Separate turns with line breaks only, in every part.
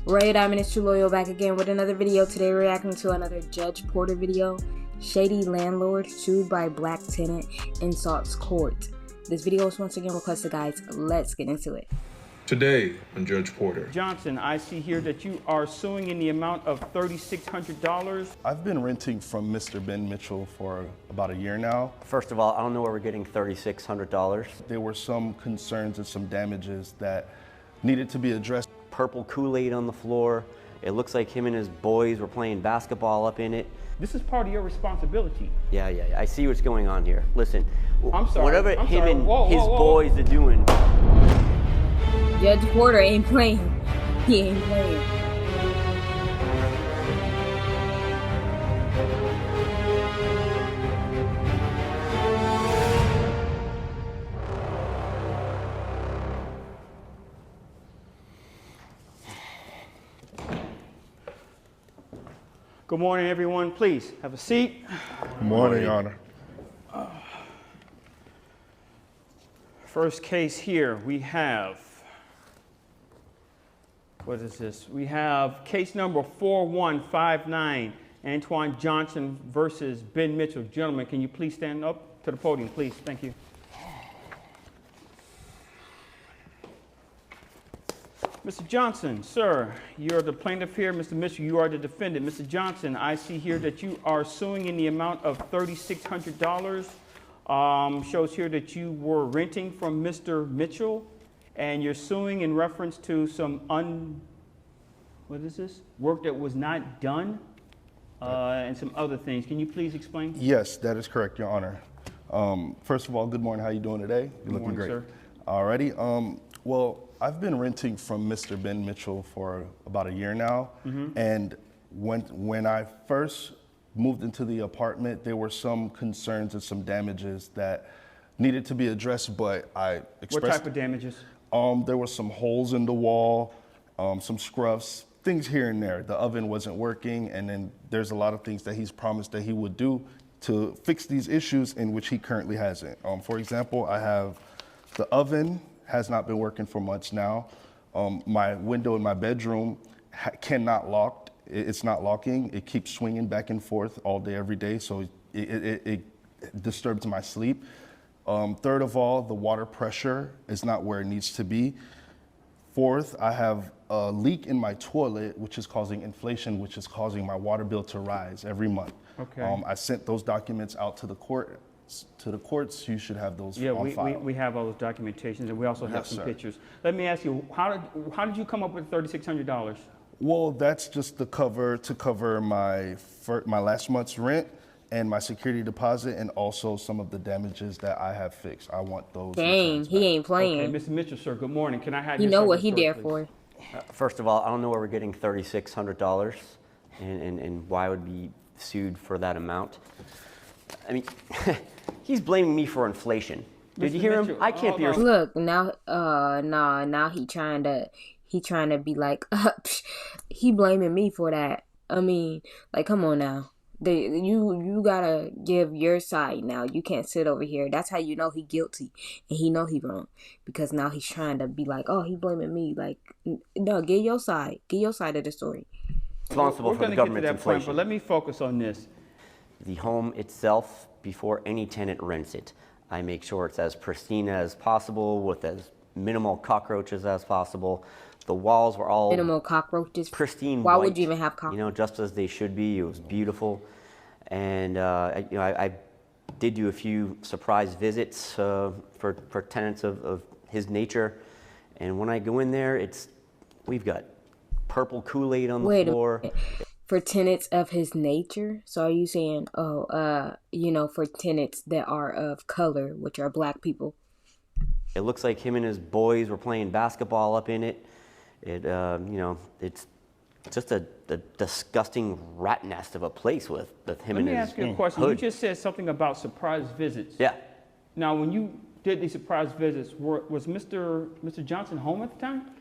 Right, I'm Minister Loyal back again with another video. Today we're reacting to another Judge Porter video. Shady Landlord sued by Black Tenant insults court. This video is once again requested, guys. Let's get into it.
Today on Judge Porter.
Johnson, I see here that you are suing in the amount of $3,600.
I've been renting from Mr. Ben Mitchell for about a year now.
First of all, I don't know where we're getting $3,600.
There were some concerns and some damages that needed to be addressed.
Purple Kool-Aid on the floor. It looks like him and his boys were playing basketball up in it.
This is part of your responsibility.
Yeah, I see what's going on here. Listen,
I'm sorry.
whatever
I'm
him
sorry.
and
Whoa,
his
whoa.
boys are doing.
Judge Porter ain't playing. He ain't playing.
Good morning, everyone. Please have a seat.
Good morning, Your Honor.
First case here, we have, what is this? We have case number 4159, Antoine Johnson versus Ben Mitchell. Gentlemen, can you please stand up to the podium, please? Thank you. Mr. Johnson, sir, you're the plaintiff here. Mr. Mitchell, you are the defendant. Mr. Johnson, I see here that you are suing in the amount of $3,600. Shows here that you were renting from Mr. Mitchell, and you're suing in reference to some work that was not done, and some other things. Can you please explain?
Yes, that is correct, Your Honor. First of all, good morning. How you doing today? You're looking great.
Sir.
Alrighty. Well, I've been renting from Mr. Ben Mitchell for about a year now, and when I first moved into the apartment, there were some concerns and some damages that needed to be addressed, but I expressed—
What type of damages?
There were some holes in the wall, some scruffs, things here and there. The oven wasn't working, and then there's a lot of things that he's promised that he would do to fix these issues in which he currently hasn't. For example, I have the oven has not been working for months now. My window in my bedroom cannot lock. It's not locking. It keeps swinging back and forth all day, every day, so it disturbs my sleep. Third of all, the water pressure is not where it needs to be. Fourth, I have a leak in my toilet, which is causing inflation, which is causing my water bill to rise every month.
Okay.
I sent those documents out to the court. To the courts, you should have those on file.
we have all those documentations, and we also have
Yes,
some
sir.
pictures. Let me ask you, how did you come up with $3,600?
Well, that's just to cover my last month's rent and my security deposit, and also some of the damages that I have fixed. I want those.
Dang, he ain't playing.
Okay, Mr. Mitchell, sir, good morning. Can I have
You
your
know what
second
he
story,
there
please?
for.
First of all, I don't know where we're getting $3,600 and why I would be sued for that amount. I mean, he's blaming me for inflation. Did you hear him? I can't be.
Look, now he trying to be like, he blaming me for that. I mean, like, come on now. You gotta give your side now. You can't sit over here. That's how you know he guilty and he know he wrong, because now he's trying to be like, oh, he blaming me. Like, no, get your side. Get your side of the story.
Responsible for the government's inflation.
But let me focus on this.
The home itself, before any tenant rents it, I make sure it's as pristine as possible with as minimal cockroaches as possible. The walls were all
Minimal cockroaches.
pristine
Why
white,
would you even have cockroaches?
You know, just as they should be. It was beautiful, and I did do a few surprise visits for tenants of his nature, and when I go in there, we've got purple Kool-Aid on the floor.
For tenants of his nature? So are you saying, for tenants that are of color, which are Black people?
It looks like him and his boys were playing basketball up in it. It's just a disgusting rat nest of a place with him and his.
Let me ask you a question.
hood.
You just said something about surprise visits.
Yeah.
Now, when you did these surprise visits, was Mr. Johnson home at the time?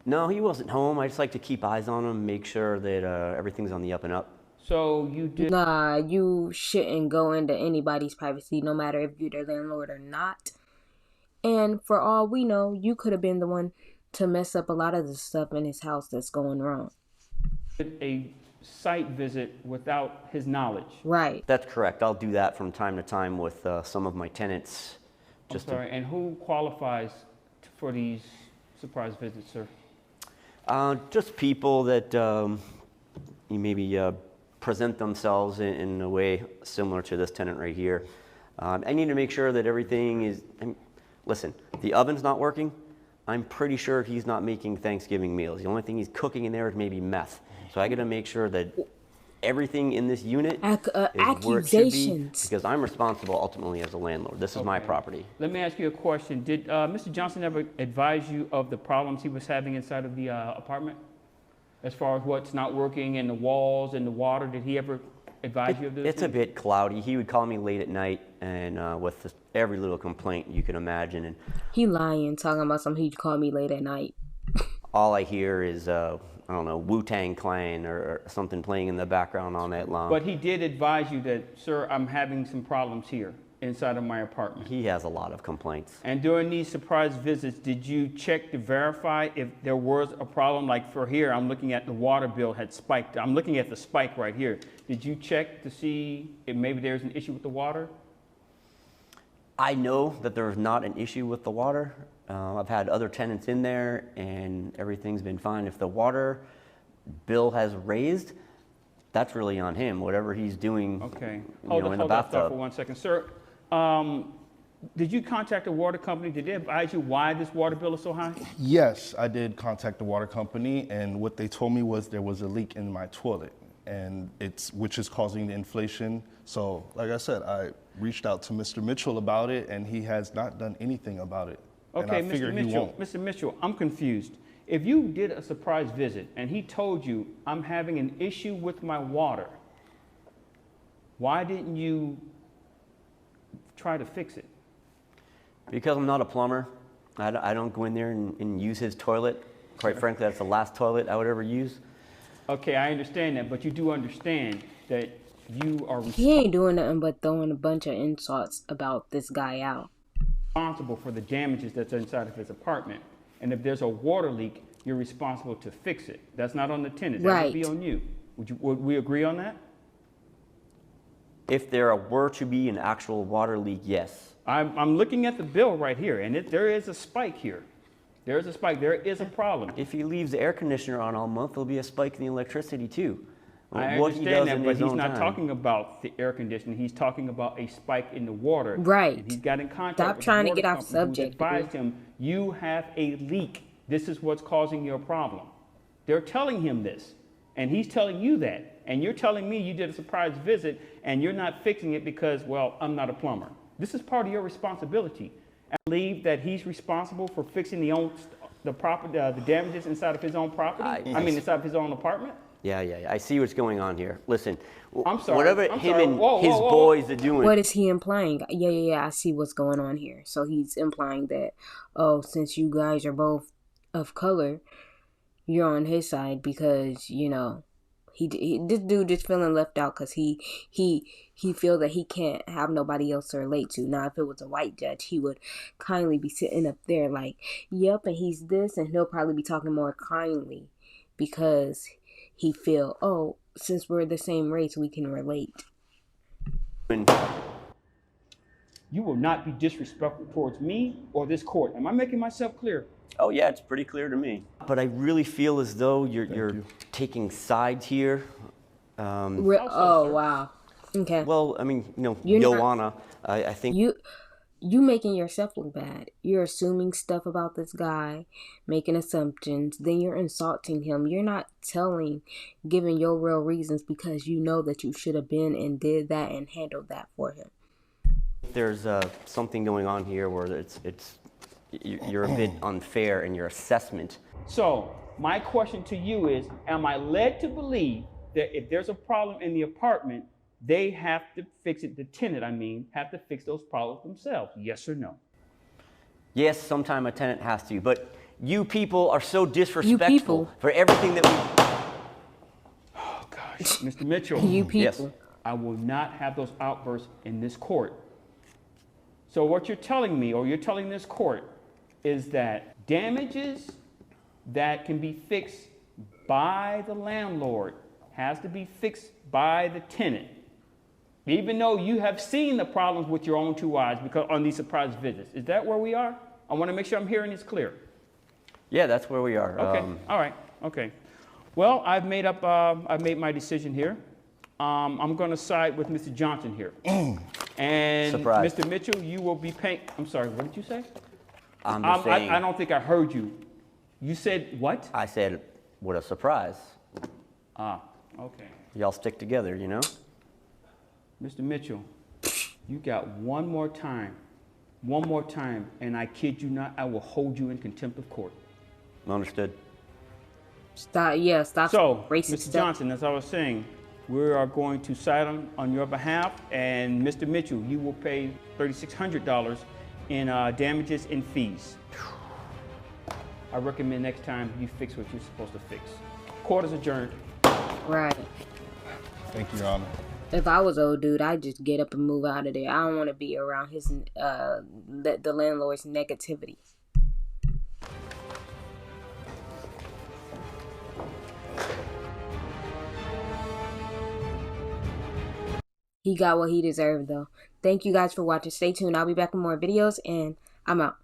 No, he wasn't home. I just like to keep eyes on him, make sure that everything's on the up and up.
So you did.
Nah, you shouldn't go into anybody's privacy, no matter if you're their landlord or not. And for all we know, you could have been the one to mess up a lot of the stuff in his house that's going wrong.
A site visit without his knowledge.
Right.
That's correct. I'll do that from time to time with some of my tenants.
I'm sorry, and who qualifies for these surprise visits, sir?
Just people that you maybe present themselves in a way similar to this tenant right here. I need to make sure that everything is, listen, the oven's not working. I'm pretty sure he's not making Thanksgiving meals. The only thing he's cooking in there is maybe meth. So I got to make sure that everything in this unit is where it should be, because I'm responsible ultimately as a landlord. This is my property.
Let me ask you a question. Did Mr. Johnson ever advise you of the problems he was having inside of the apartment? As far as what's not working and the walls and the water, did he ever advise you of this?
It's a bit cloudy. He would call me late at night and with every little complaint you can imagine. And
he lying, talking about something he'd call me late at night.
all I hear is, I don't know, Wu-Tang Clan or something playing in the background all night long.
But he did advise you that, sir, I'm having some problems here inside of my apartment.
He has a lot of complaints.
And during these surprise visits, did you check to verify if there was a problem? Like for here, I'm looking at the water bill had spiked. I'm looking at the spike right here. Did you check to see if maybe there's an issue with the water?
I know that there's not an issue with the water. I've had other tenants in there and everything's been fine. If the water bill has raised, that's really on him, whatever he's doing.
Okay.
In the
Hold that
bathtub.
thought for 1 second. Sir, did you contact the water company? Did they advise you why this water bill is so high?
Yes, I did contact the water company, and what they told me was there was a leak in my toilet, and which is causing the inflation. So, like I said, I reached out to Mr. Mitchell about it, and he has not done anything about it.
Okay,
and I figured he won't.
Mr. Mitchell, I'm confused. If you did a surprise visit and he told you, I'm having an issue with my water, why didn't you try to fix it?
Because I'm not a plumber. I don't go in there and use his toilet. Quite frankly, that's the last toilet I would ever use.
Okay, I understand that, but you do understand that you are
He ain't doing nothing but throwing a bunch of insults about this guy out.
responsible for the damages that's inside of his apartment. And if there's a water leak, you're responsible to fix it. That's not on the tenant. That
Right.
would be on you. Would we agree on that?
If there were to be an actual water leak, yes.
I'm looking at the bill right here, and there is a spike here. There is a spike. There is a problem.
If he leaves the air conditioner on all month, there'll be a spike in the electricity too.
I
What he
understand
does
that,
in
but
his
he's
own
not
time.
talking about the air conditioning. He's talking about a spike in the water.
Right.
And he's got in contact
Stop
with
trying
the
to get
water
off
company who's
subject,
advised him, you have a leak. This is what's causing your problem. They're telling him this, and he's telling you that. And you're telling me you did a surprise visit, and you're not fixing it because, well, I'm not a plumber. This is part of your responsibility. I believe that he's responsible for fixing the damages inside of his own property. Inside of his own apartment.
Yeah. I see what's going on here. Listen,
I'm sorry.
whatever
I'm
him
sorry.
and
Whoa,
his
whoa, whoa.
boys are doing.
What is he implying? Yeah, I see what's going on here. So he's implying that, oh, since you guys are both of color, you're on his side because, you know, this dude is feeling left out because he feels that he can't have nobody else to relate to. Now, if it was a white judge, he would kindly be sitting up there like, yep, and he's this, and he'll probably be talking more kindly because he feel, oh, since we're the same race, we can relate.
You will not be disrespectful towards me or this court. Am I making myself clear?
Oh yeah, it's pretty clear to me. But I really feel as though you're taking sides here.
Oh, wow. Okay.
Well, I mean,
You're not-
Joanna, I think
You making yourself look bad. You're assuming stuff about this guy, making assumptions, then you're insulting him. You're not giving your real reasons because you know that you should have been and did that and handled that for him.
there's something going on here where you're a bit unfair in your assessment.
So my question to you is, am I led to believe that if there's a problem in the apartment, they have to fix it, the tenant, have to fix those problems themselves? Yes or no?
Yes, sometime a tenant has to, but you people are so disrespectful for everything that we...
Oh, gosh. Mr. Mitchell.
You people.
Yes.
I will not have those outbursts in this court. So what you're telling me, or you're telling this court, is that damages that can be fixed by the landlord has to be fixed by the tenant. Even though you have seen the problems with your own two eyes because on these surprise visits. Is that where we are? I want to make sure I'm hearing this clear.
Yeah, that's where we are.
Okay, all right, okay. Well, I've made my decision here. I'm going to side with Mr. Johnson here. And
Surprise.
Mr. Mitchell, you will be paying, I'm sorry, what did you say?
I'm just saying,
I don't think I heard you. You said what?
I said, what a surprise.
Ah, okay.
Y'all stick together, you know?
Mr. Mitchell, you got one more time, and I kid you not, I will hold you in contempt of court.
Understood.
Stop
So,
racist
Mr.
stuff.
Johnson, as I was saying, we are going to side on your behalf, and Mr. Mitchell, you will pay $3,600 in damages and fees. I recommend next time you fix what you're supposed to fix. Court is adjourned.
Right.
Thank you, Your Honor.
If I was old dude, I'd just get up and move out of there. I don't want to be around his the landlord's negativity. He got what he deserved, though. Thank you guys for watching. Stay tuned. I'll be back with more videos, and I'm out.